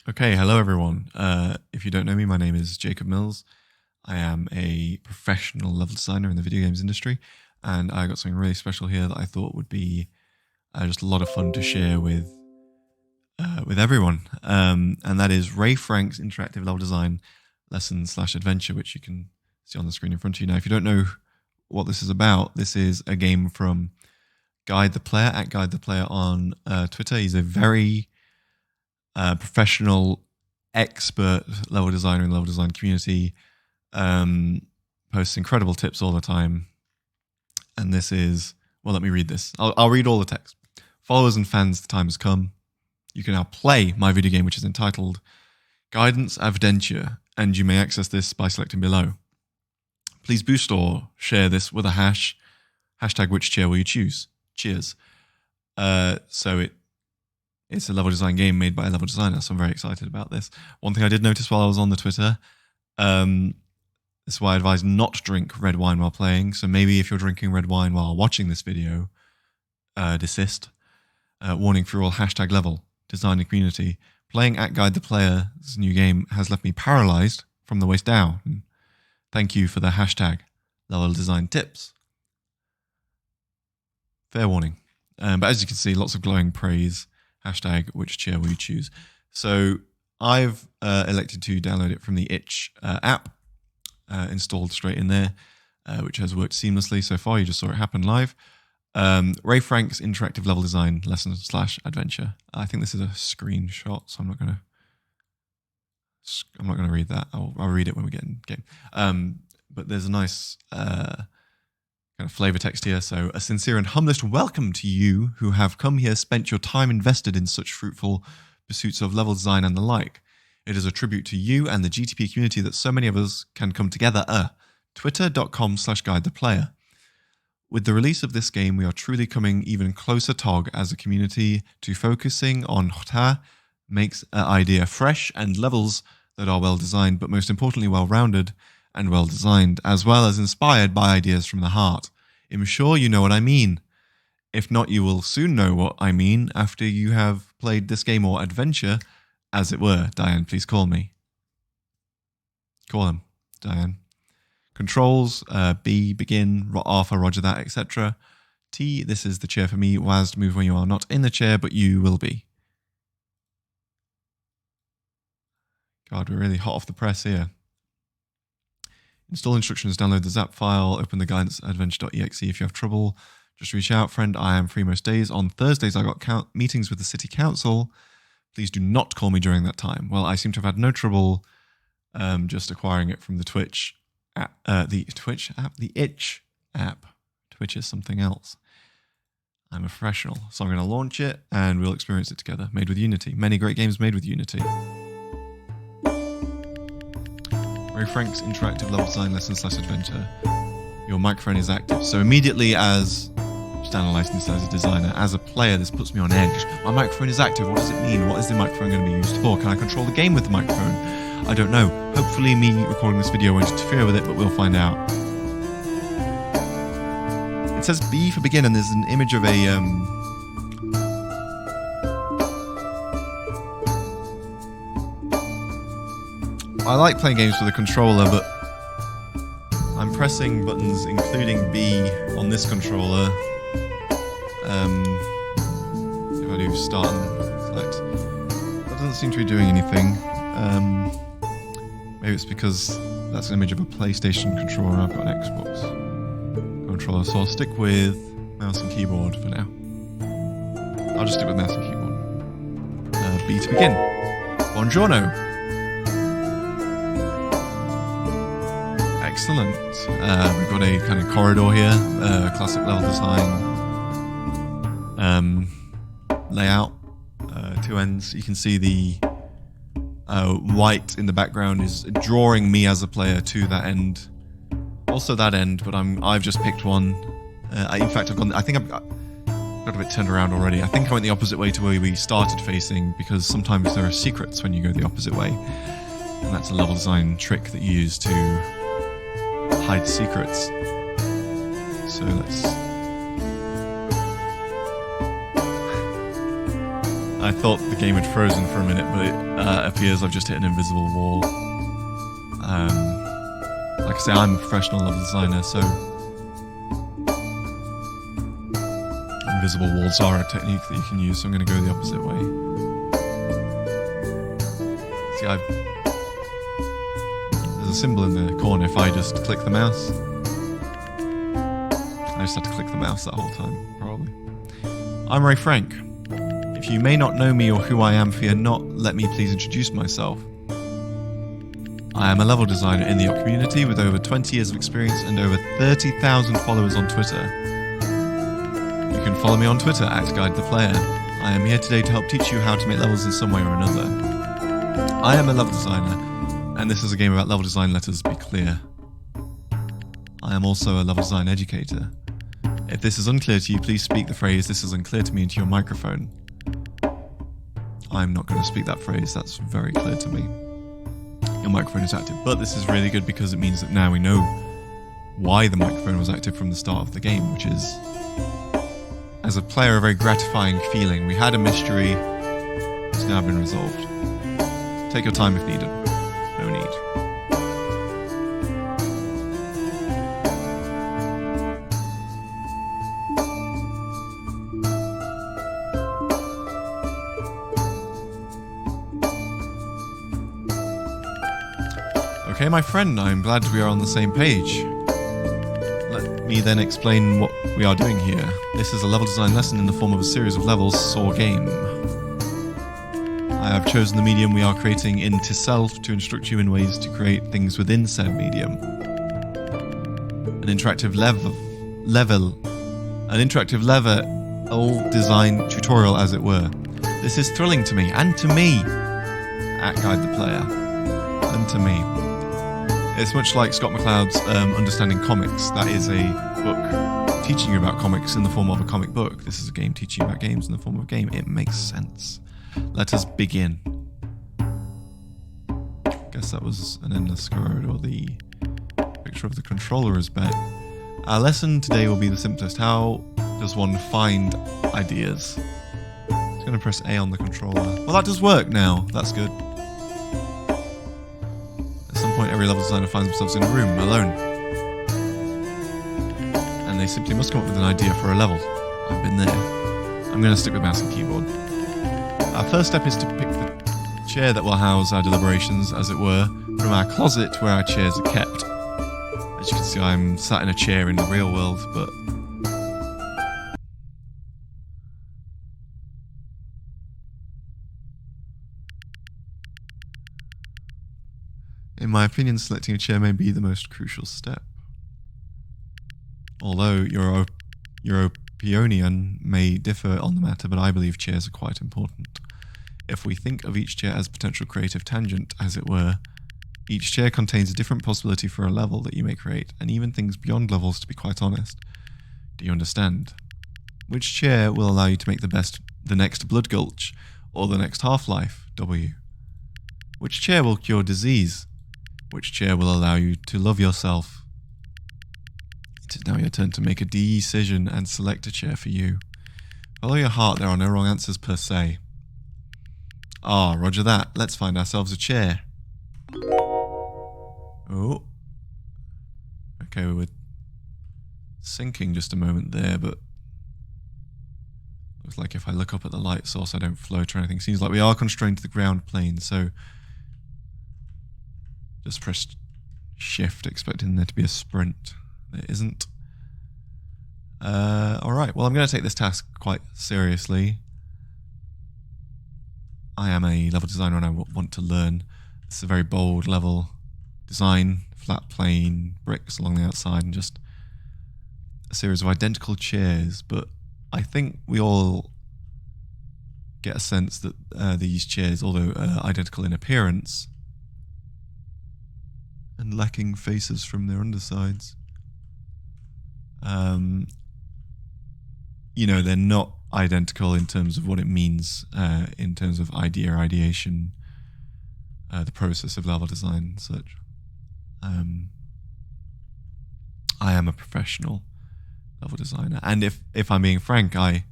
Okay, hello everyone. If you don't know me, my name is Jacob Mills. I am a professional level designer in the video games industry, and I got something really special here that I thought would be just a lot of fun to share with everyone. And that is Ray Frank's interactive level design lesson/adventure, which you can see on the screen in front of you. Now, if you don't know what this is about, this is a game from Guide the Player at Guide the Player on Twitter. He's a very professional, expert level designer in the level design community, posts incredible tips all the time. And this is, well, let me read this. I'll read all the text. Followers and fans, the time has come. You can now play my video game, which is entitled Guidance Adventure, and you may access this by selecting below. Please boost or share this with a hashtag which chair will you choose? Cheers. It's a level design game made by a level designer, so I'm very excited about this. One thing I did notice while I was on the Twitter, this is why I advise not to drink red wine while playing. So maybe if you're drinking red wine while watching this video, desist. Warning for all hashtag level design and community. Playing at Guide the Player's new game has left me paralyzed from the waist down. Thank you for the hashtag level design tips. Fair warning. But as you can see, lots of glowing praise. Hashtag which chair will you choose? So I've elected to download it from the itch app, installed straight in there, which has worked seamlessly so far. You just saw it happen live. Ray Frank's interactive level design lesson/adventure. I think this is a screenshot, so I'm not gonna read that. I'll read it when we get in game. But there's a nice kind of flavor text here. So, a sincere and humblest welcome to you who have come here, spent your time invested in such fruitful pursuits of level design and the like. It is a tribute to you and the GTP community that so many of us can come together. Twitter.com/guidetheplayer. With the release of this game, we are truly coming even closer, Tog, as a community to focusing on Hota makes an idea fresh and levels that are well designed, but most importantly, well-rounded and well designed, as well as inspired by ideas from the heart. I'm sure you know what I mean. If not, you will soon know what I mean after you have played this game or adventure, as it were. Diane, please call me. Call him, Diane. Controls, B, begin, Arthur, roger that, etc. T, this is the chair for me. WASD, move when you are not in the chair, but you will be. God, we're really hot off the press here. Install instructions, download the zap file, open the guidanceadventure.exe. If you have trouble, just reach out. Friend, I am free most days. On Thursdays, I got meetings with the city council. Please do not call me during that time. Well, I seem to have had no trouble just acquiring it from the Twitch app, the itch app. Twitch is something else. I'm a professional, so I'm going to launch it and we'll experience it together. Made with Unity. Many great games made with Unity. Ray Frank's interactive level design lesson/adventure. Your microphone is active. So immediately just analysing this as a designer, as a player, this puts me on edge. My microphone is active. What does it mean? What is the microphone going to be used for? Can I control the game with the microphone? I don't know. Hopefully me recording this video won't interfere with it, but we'll find out. It says B for begin, and there's an image of a I like playing games with a controller, but I'm pressing buttons including B on this controller. If I do start and select, that doesn't seem to be doing anything. Maybe it's because that's an image of a PlayStation controller and I've got an Xbox controller, so I'll stick with mouse and keyboard for now. I'll just stick with mouse and keyboard. B to begin. Buongiorno. Excellent. We've got a kind of corridor here, classic level design layout, two ends. You can see the white in the background is drawing me as a player to that end. Also that end, but I've just picked one. In fact, I think I've got a bit turned around already. I think I went the opposite way to where we started facing, because sometimes there are secrets when you go the opposite way, and that's a level design trick that you use to hide secrets. So let's I thought the game had frozen for a minute, but it appears I've just hit an invisible wall. Like I say, I'm a professional level designer, so invisible walls are a technique that you can use, so I'm going to go the opposite way. See, there's a symbol in the corner. If I just click the mouse, I just had to click the mouse that whole time, probably. I'm Ray Frank. If you may not know me or who I am, fear not, let me please introduce myself. I am a level designer in the Yacht community with over 20 years of experience and over 30,000 followers on Twitter. You can follow me on Twitter @GuideThePlayer. I am here today to help teach you how to make levels in some way or another. I am a level designer, and this is a game about level design, let us be clear. I am also a level design educator. If this is unclear to you, please speak the phrase "this is unclear to me" into your microphone. I'm not going to speak that phrase, that's very clear to me. Your microphone is active, but this is really good because it means that now we know why the microphone was active from the start of the game, which is, as a player, a very gratifying feeling. We had a mystery, it's now been resolved. Take your time if needed. No need. Okay, my friend, I'm glad we are on the same page. Let me then explain what we are doing here. This is a level design lesson in the form of a series of levels or game. I have chosen the medium we are creating into self to instruct you in ways to create things within said medium. An interactive level design tutorial, as it were. This is thrilling to me, and to me, @GuideThePlayer, and to me. It's much like Scott McCloud's Understanding Comics. That is a book teaching you about comics in the form of a comic book. This is a game teaching you about games in the form of a game. It makes sense. Let us begin. Guess that was an endless road, or the picture of the controller is bad. Our lesson today will be the simplest. How does one find ideas? I'm just going to press A on the controller. Well, that does work now. That's good. At some point, every level designer finds themselves in a room alone, and they simply must come up with an idea for a level. I've been there. I'm going to stick with mouse and keyboard. Our first step is to pick the chair that will house our deliberations, as it were, from our closet where our chairs are kept. As you can see, I'm sat in a chair in the real world, but in my opinion, selecting a chair may be the most crucial step. Although European may differ on the matter, but I believe chairs are quite important. If we think of each chair as potential creative tangent, as it were, each chair contains a different possibility for a level that you may create, and even things beyond levels, to be quite honest. Do you understand? Which chair will allow you to make the next Blood Gulch, or the next Half-Life, W? Which chair will cure disease? Which chair will allow you to love yourself? It is now your turn to make a decision and select a chair for you. Follow your heart, there are no wrong answers per se. Ah, roger that. Let's find ourselves a chair. Oh. Okay, we were sinking just a moment there, but looks like if I look up at the light source I don't float or anything. Seems like we are constrained to the ground plane, so just press shift expecting there to be a sprint. There isn't. Alright, well, I'm going to take this task quite seriously. I am a level designer and I want to learn. It's a very bold level design, flat plane, bricks along the outside, and just a series of identical chairs. But I think we all get a sense that these chairs, although identical in appearance and lacking faces from their undersides, you know, they're not identical in terms of what it means, in terms of ideation, the process of level design and such. I am a professional level designer, and if I'm being frank, I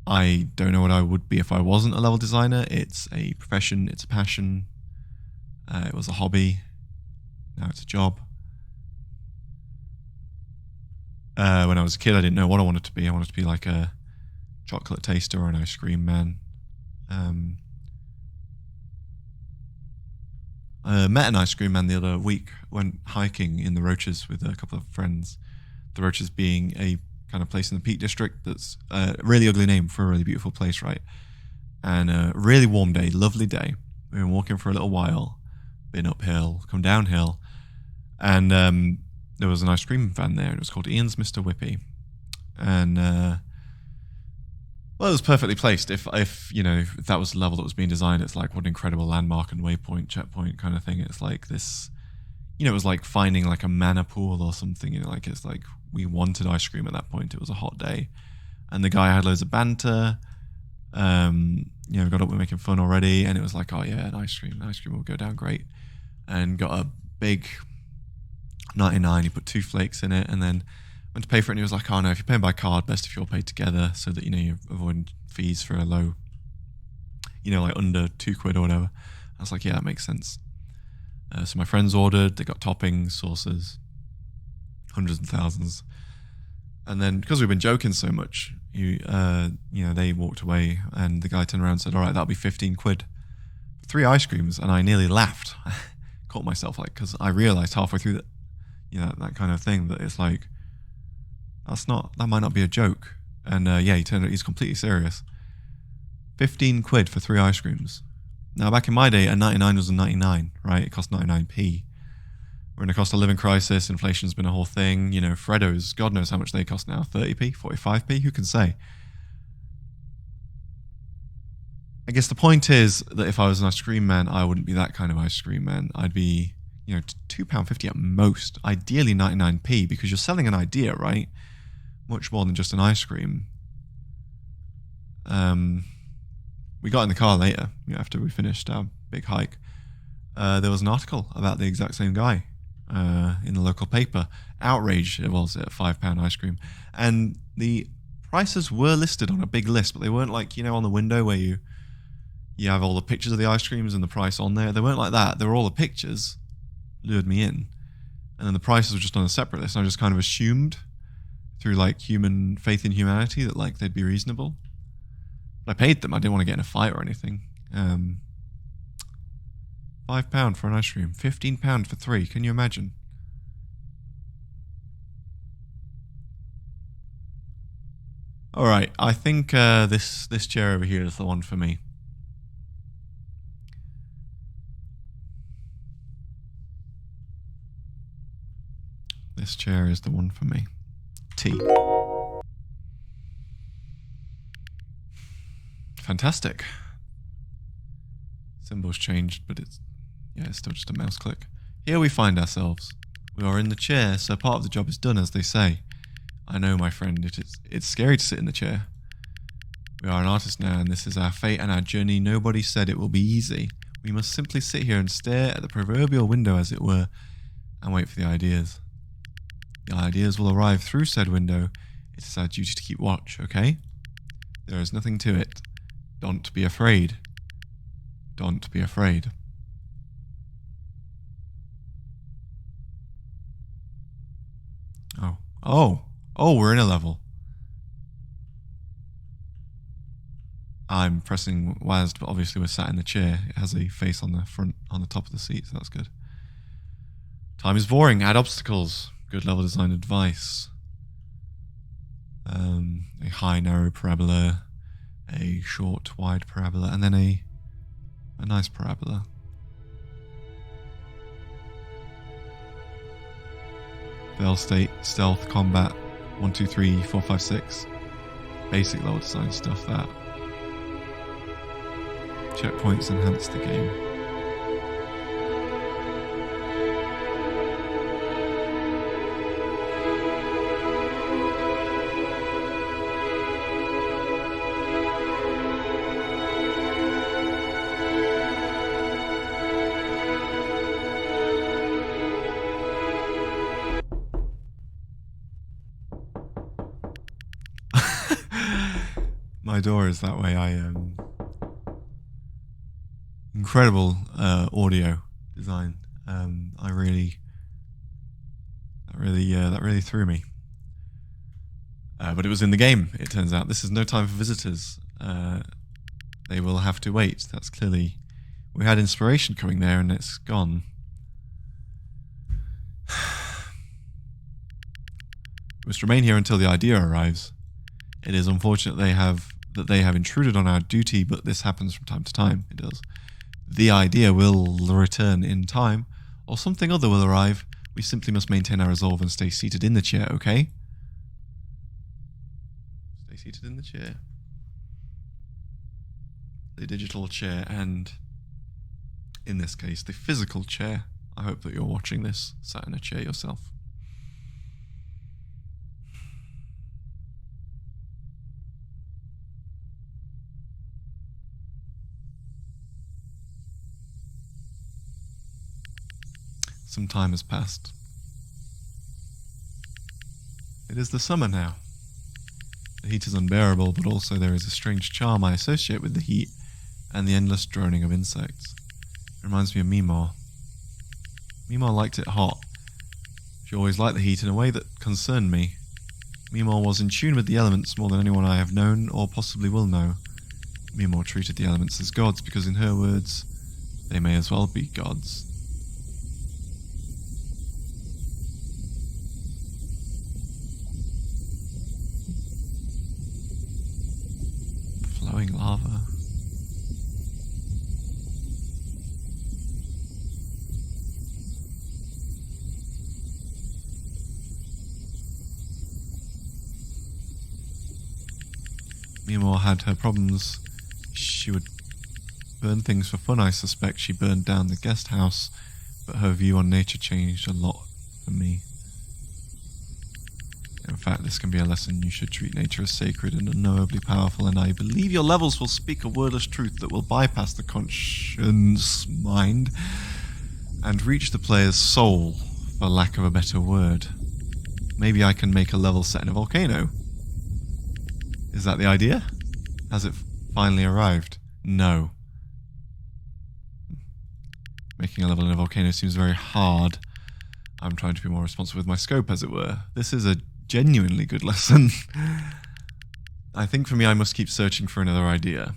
I don't know what I would be if I wasn't a level designer. It's a profession, it's a passion. It was a hobby. Now it's a job. When I was a kid, I didn't know what I wanted to be. I wanted to be like a chocolate taster or an ice cream man. I met an ice cream man the other week. Went hiking in the Roaches with a couple of friends. The Roaches being a kind of place in the Peak District that's a really ugly name for a really beautiful place, right? And a really warm day, lovely day. We've been walking for a little while, been uphill, come downhill, and there was an ice cream van there. It was called Ian's Mr. Whippy, and well, it was perfectly placed. If that was the level that was being designed, it's like what an incredible landmark and waypoint, checkpoint kind of thing. It's like this, it was like finding like a mana pool or something. Like it's like we wanted ice cream at that point. It was a hot day, and the guy had loads of banter. Got up, we're making fun already, and it was like, oh yeah, an ice cream will go down great, and got a big 99. He put 2 flakes in it, and then went to pay for it, and he was like, oh no, if you're paying by card, best if you're paid together, so that you're avoiding fees for a low, like under £2 or whatever. I was like, yeah, that makes sense. So my friends ordered, they got toppings, sauces, hundreds and thousands. And then because we've been joking so much, they walked away, and the guy turned around and said, all right, that'll be 15 quid for 3 ice creams. And I nearly laughed. I caught myself, because I realized halfway through that, that kind of thing, that it's like, that might not be a joke. And he's completely serious. 15 quid for 3 ice creams. Now, back in my day, a 99 was a 99, right? It cost 99p. We're in a cost of living crisis. Inflation's been a whole thing. Freddos, God knows how much they cost now. 30p, 45p, who can say? I guess the point is that if I was an ice cream man, I wouldn't be that kind of ice cream man. I'd be, £2.50 at most. Ideally 99p, because you're selling an idea, right? Much more than just an ice cream. We got in the car later, after we finished our big hike. There was an article about the exact same guy in the local paper. Outrage it was at £5 ice cream. And the prices were listed on a big list, but they weren't like, on the window where you have all the pictures of the ice creams and the price on there. They weren't like that. They were all the pictures, lured me in. And then the prices were just on a separate list. And I just kind of assumed through human faith in humanity that they'd be reasonable. But I paid them. I didn't want to get in a fight or anything. £5 for an ice cream, £15 for 3. Can you imagine? All right, I think this chair over here is the one for me. This chair is the one for me. T. Fantastic. Symbol's changed, but it's still just a mouse click. Here we find ourselves. We are in the chair, so part of the job is done, as they say. I know, my friend, it's scary to sit in the chair. We are an artist now, and this is our fate and our journey. Nobody said it will be easy. We must simply sit here and stare at the proverbial window, as it were, and wait for the ideas. The ideas will arrive through said window. It is our duty to keep watch, okay? There is nothing to it. Don't be afraid. Don't be afraid. Oh, we're in a level. I'm pressing WASD, but obviously we're sat in the chair. It has a face on the front, on the top of the seat, so that's good. Time is boring. Add obstacles. Good level design advice. A high, narrow parabola. A short, wide parabola. And then a nice parabola. Fail state, stealth, combat, 1, 2, 3, 4, 5, 6. Basic level design stuff, that. Checkpoints enhance the game. My door is that way. Incredible audio design. That really threw me. But it was in the game, it turns out. This is no time for visitors. They will have to wait. That's clearly... We had inspiration coming there and it's gone. We must remain here until the idea arrives. It is unfortunate that they have intruded on our duty, but this happens from time to time. It does. The idea will return in time, or something other will arrive. We simply must maintain our resolve and stay seated in the chair, okay? Stay seated in the chair. The digital chair, and in this case, the physical chair. I hope that you're watching this sat in a chair yourself. Some time has passed. It is the summer now. The heat is unbearable, but also there is a strange charm I associate with the heat and the endless droning of insects. It reminds me of Mimor. Mimor liked it hot. She always liked the heat in a way that concerned me. Mimor was in tune with the elements more than anyone I have known or possibly will know. Mimor treated the elements as gods because, in her words, they may as well be gods. Flowing lava. Mimor had her problems. She would burn things for fun, I suspect. She burned down the guest house, but her view on nature changed a lot for me. In fact, this can be a lesson. You should treat nature as sacred and unknowably powerful, and I believe your levels will speak a wordless truth that will bypass the conscience mind and reach the player's soul, for lack of a better word. Maybe I can make a level set in a volcano. Is that the idea? Has it finally arrived? No. Making a level in a volcano seems very hard. I'm trying to be more responsive with my scope, as it were. This is a genuinely good lesson. I think for me I must keep searching for another idea.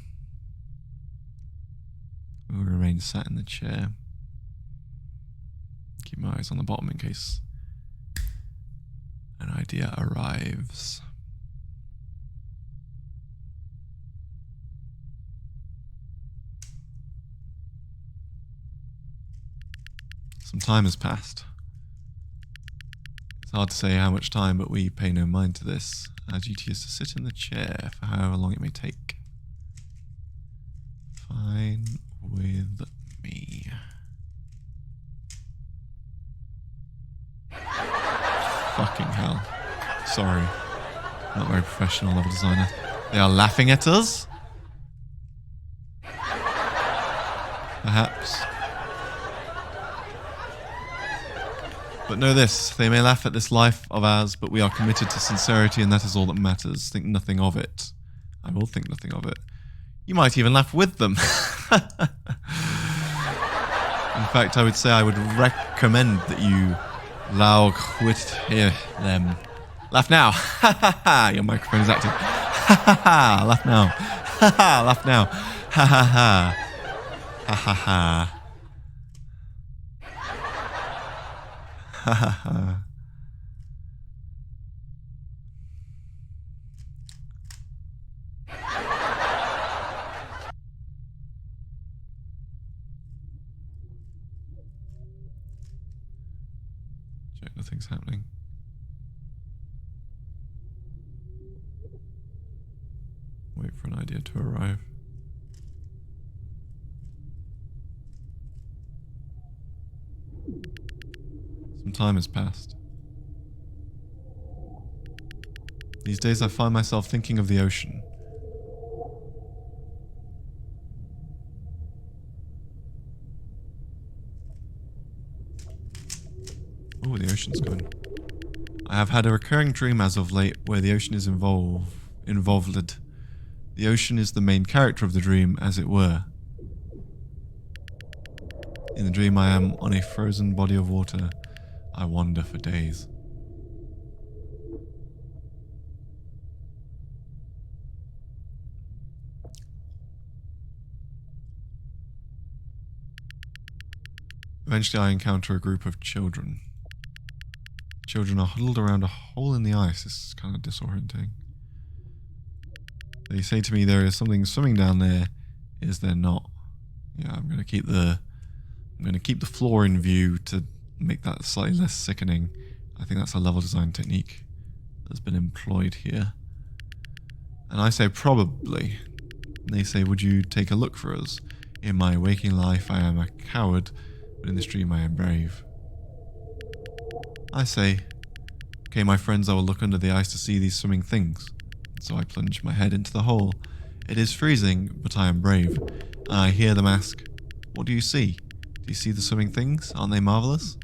We'll remain sat in the chair. Keep my eyes on the bottom in case an idea arrives. Some time has passed. It's hard to say how much time, but we pay no mind to this. Our duty is to sit in the chair for however long it may take. Fine with me. Fucking hell. Sorry. Not very professional level designer. They are laughing at us? Perhaps. But know this, they may laugh at this life of ours, but we are committed to sincerity, and that is all that matters. Think nothing of it. I will think nothing of it. You might even laugh with them. In fact, I would say I would recommend that you laugh with them. Laugh now. Ha ha ha. Your microphone is active. Ha ha ha. Laugh now. Ha ha. Laugh now. Ha ha ha. Ha ha ha. Ha ha ha. Check nothing's happening. Wait for an idea to arrive. Some time has passed. These days I find myself thinking of the ocean. Oh, the ocean's gone. I have had a recurring dream as of late where the ocean is involved. The ocean is the main character of the dream, as it were. In the dream, I am on a frozen body of water. I wander for days. Eventually, I encounter a group of children. Children are huddled around a hole in the ice. This is kind of disorienting. They say to me there is something swimming down there. Is there not? Yeah, I'm going to keep the floor in view to make that slightly less sickening. I think that's a level design technique that's been employed here. And I say probably. They say, would you take a look for us? In my waking life, I am a coward, but in this dream, I am brave. I say, okay, my friends, I will look under the ice to see these swimming things. So I plunge my head into the hole. It is freezing, but I am brave. I hear them ask, what do you see? Do you see the swimming things? Aren't they marvellous?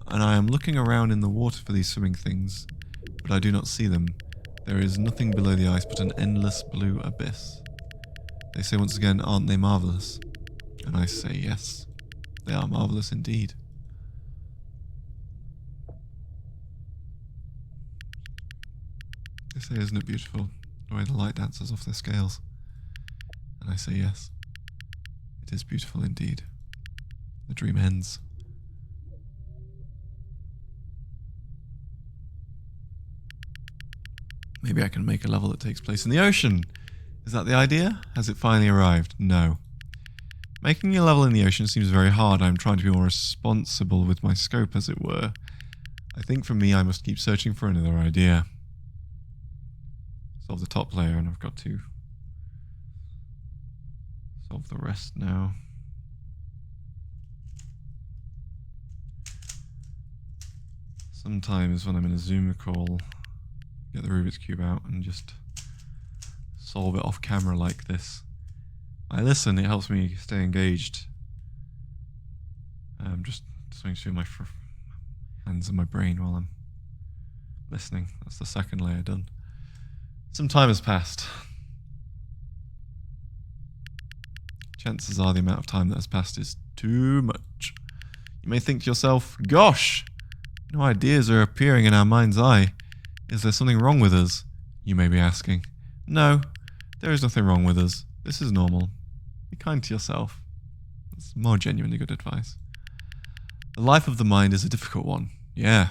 And I am looking around in the water for these swimming things, but I do not see them. There is nothing below the ice but an endless blue abyss. They say once again, aren't they marvellous? And I say yes, they are marvellous indeed. They say, isn't it beautiful, the way the light dances off their scales? And I say yes, it is beautiful indeed. The dream ends. Maybe I can make a level that takes place in the ocean. Is that the idea? Has it finally arrived? No. Making a level in the ocean seems very hard. I'm trying to be more responsible with my scope, as it were. I think for me, I must keep searching for another idea. Solve the top layer, and I've got to solve the rest now. Sometimes when I'm in a Zoom call, get the Rubik's Cube out and just solve it off camera like this. I listen, it helps me stay engaged. Just swinging through my hands and my brain while I'm listening. That's the second layer done. Some time has passed. Chances are the amount of time that has passed is too much. You may think to yourself, gosh, no ideas are appearing in our mind's eye. Is there something wrong with us? You may be asking. No, there is nothing wrong with us. This is normal. Be kind to yourself. That's more genuinely good advice. The life of the mind is a difficult one. Yeah.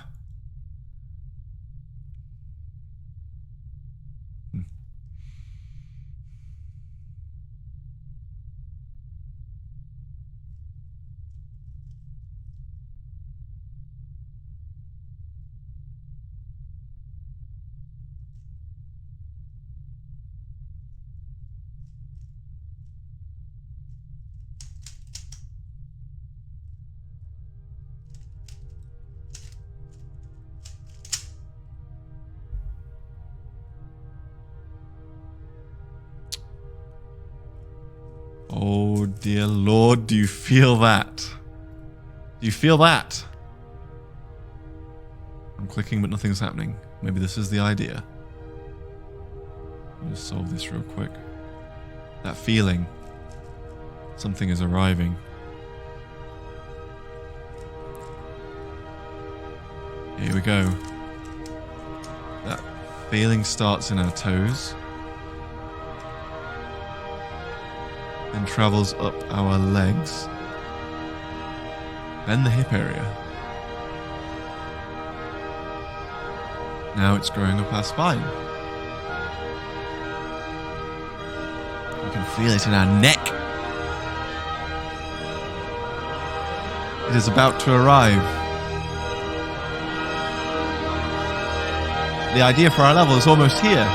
Oh dear Lord, do you feel that? Do you feel that? I'm clicking but nothing's happening. Maybe this is the idea. I'll just solve this real quick. That feeling. Something is arriving. Here we go. That feeling starts in our toes. Then travels up our legs. Then the hip area. Now it's growing up our spine. We can feel it in our neck. It is about to arrive. The idea for our level is almost here.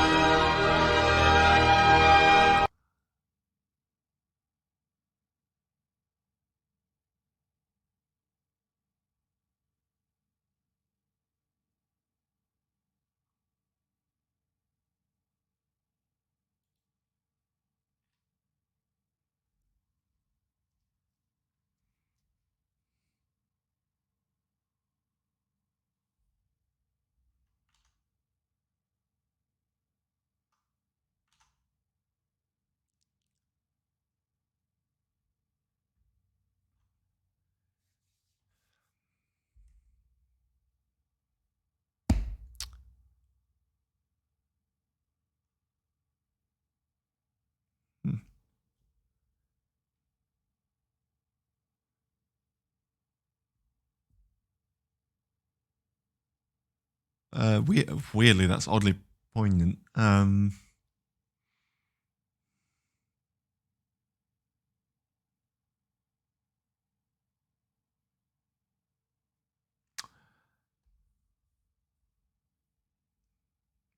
Weirdly, that's oddly poignant.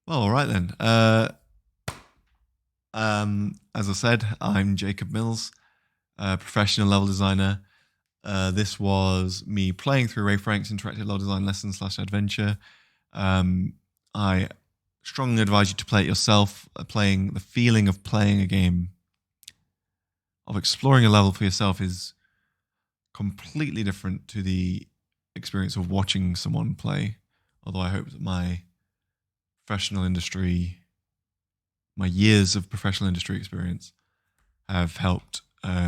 Well, all right then. As I said, I'm Jacob Mills, a professional level designer. This was me playing through Ray Frank's interactive level design lesson / adventure. I strongly advise you to play it yourself. The feeling of playing a game, of exploring a level for yourself, is completely different to the experience of watching someone play. Although I hope that my years of professional industry experience have helped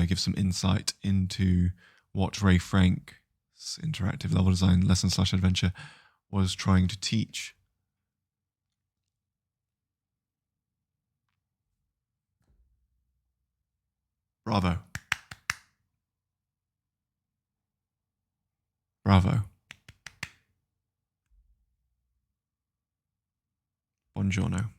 give some insight into what Ray Frank's interactive level design lesson / adventure was trying to teach. Bravo. Bravo. Buongiorno.